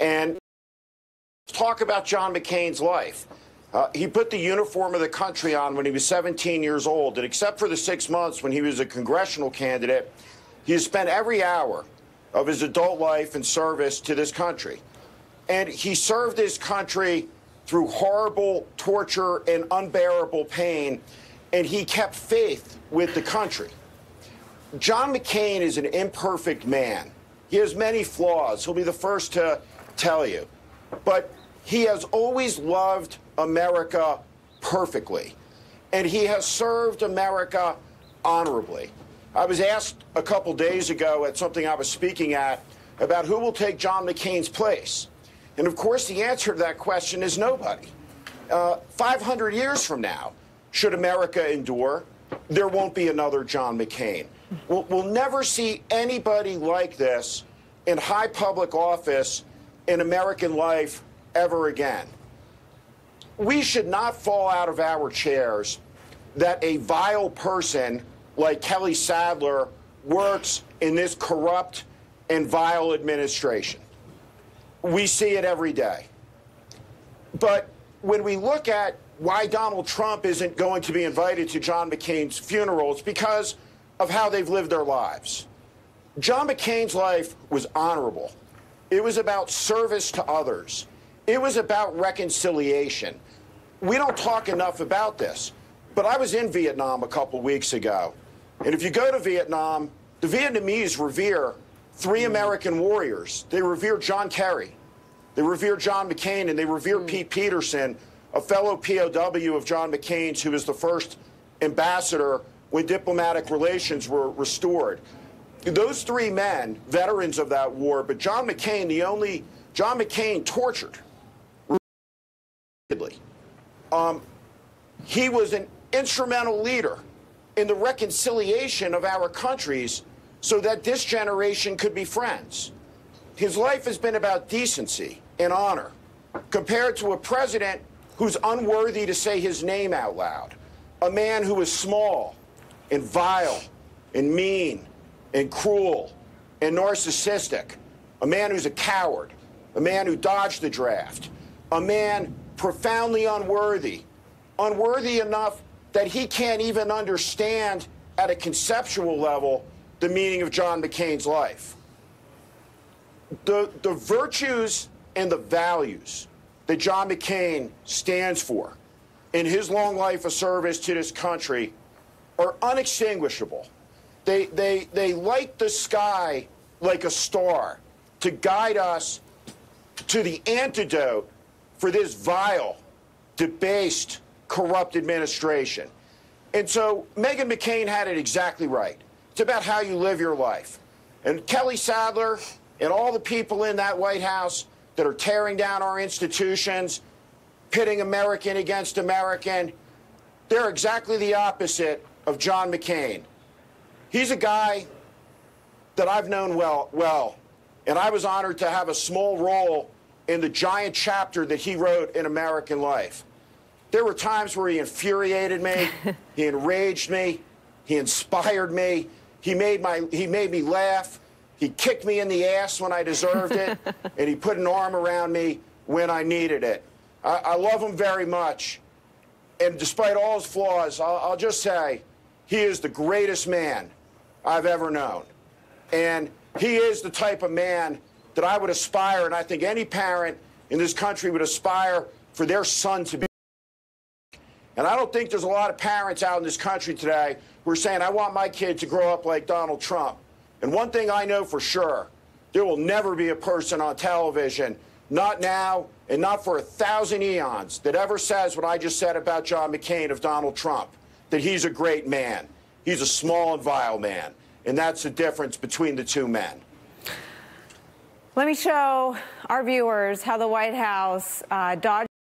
And talk about John McCain's life. He put the uniform of the country on when he was 17 years old, and except for the 6 months when he was a congressional candidate, he has spent every hour of his adult life in service to this country. And he served his country through horrible torture and unbearable pain, and he kept faith with the country. John McCain is an imperfect man. He has many flaws. He'll be the first to tell you. But he has always loved America perfectly, and he has served America honorably. I was asked a couple days ago at something I was speaking at about who will take John McCain's place. And of course, the answer to that question is nobody. 500 years from now, should America endure, there won't be another John McCain. We'll never see anybody like this in high public office in American life ever again. We should not fall out of our chairs that a vile person like Kelly Sadler works in this corrupt and vile administration. We see it every day. But when we look at why Donald Trump isn't going to be invited to John McCain's funeral, it's because of how they've lived their lives. John McCain's life was honorable. It was about service to others. It was about reconciliation. We don't talk enough about this, but I was in Vietnam a couple weeks ago. And if you go to Vietnam, the Vietnamese revere three American warriors. They revere John Kerry, they revere John McCain, and they revere Pete Peterson, a fellow POW of John McCain's, who was the first ambassador when diplomatic relations were restored. Those three men, veterans of that war, but John McCain tortured repeatedly. He was an instrumental leader in the reconciliation of our countries so that this generation could be friends. His life has been about decency and honor, compared to a president who's unworthy to say his name out loud, a man who is small and vile and mean and cruel and narcissistic, a man who's a coward, a man who dodged the draft, a man profoundly unworthy enough that he can't even understand at a conceptual level the meaning of John McCain's life. The virtues and the values that John McCain stands for in his long life of service to this country are unextinguishable. They light the sky like a star to guide us to the antidote for this vile, debased, corrupt administration. And so Meghan McCain had it exactly right. It's about how you live your life. And Kelly Sadler and all the people in that White House that are tearing down our institutions, pitting American against American, they're exactly the opposite of John McCain. He's a guy that I've known well, and I was honored to have a small role in the giant chapter that he wrote in American life. There were times where he infuriated me, he enraged me, he inspired me, he made me laugh, he kicked me in the ass when I deserved it, and he put an arm around me when I needed it. I love him very much, and despite all his flaws, I'll just say he is the greatest man I've ever known. And he is the type of man that I would aspire, and I think any parent in this country would aspire for their son to be. And I don't think there's a lot of parents out in this country today who are saying, I want my kid to grow up like Donald Trump. And one thing I know for sure, there will never be a person on television, not now and not for 1,000 eons, that ever says what I just said about John McCain of Donald Trump, that he's a great man. He's a small and vile man. And that's the difference between the two men. Let me show our viewers how the White House dodged